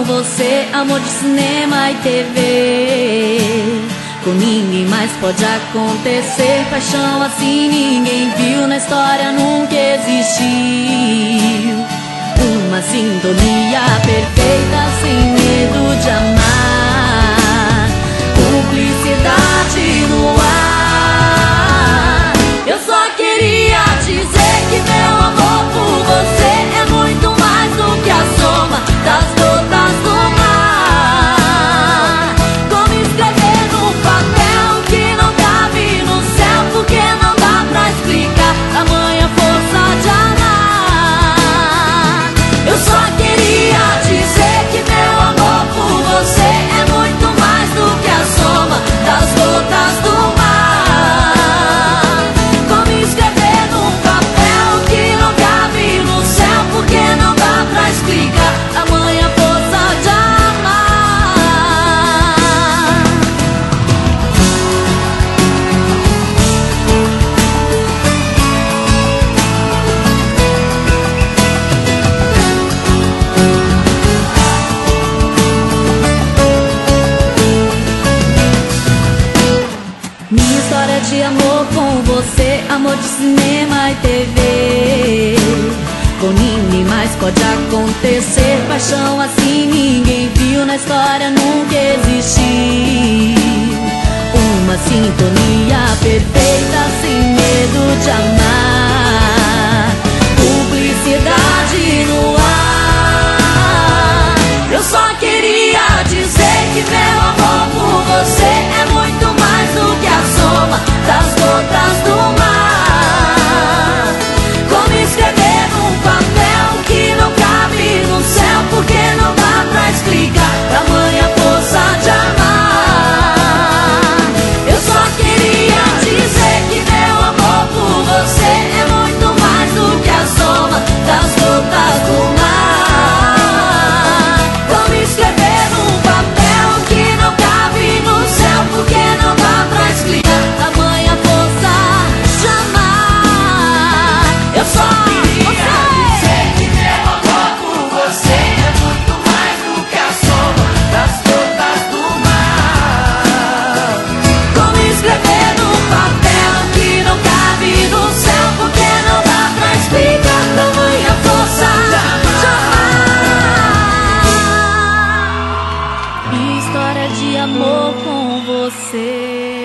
com você, amor de cinema e TV. Com ninguém mais pode acontecer, paixão assim ninguém viu, na história nunca existiu. Uma sintonia perfeita, sem medo de amar, cumplicidade no ar. Eu só queria dizer que meu amor por você é muito mais do que a soma das gotas do mar. Como escrever num papel que não cabe no céu, porque não dá pra explicar tamanha força de amar. Eu só queria dizer que meu amor por você é muito mais do que a soma das gotas do mar. Como escrever num papel que não cabe no céu, porque não dá pra explicar tamanha força de amar. Minha história de amor com você, amor de cinema e TV. Com ninguém mais pode acontecer, paixão assim ninguém viu, na história nunca existiu. Uma sintonia perfeita, sem medo de amar, publicidade no ar. Eu só queria dizer que meu amor por você é muito mais do que a soma das gotas do mar. Como escrever num papel que não cabe no céu, porque não dá pra explicar tamanha força de amar. Eu só queria dizer que meu amor por você é muito mais do que a soma das gotas do mar. Como escrever num papel que não cabe no céu, porque não dá pra explicar tamanha força de amar. Eu só queria dizer que meu amor por você é muito mais do que a soma das gotas do mar. Como escrever num papel que não cabe no céu, porque não dá pra explicar tamanha força de amar. História de amor com você.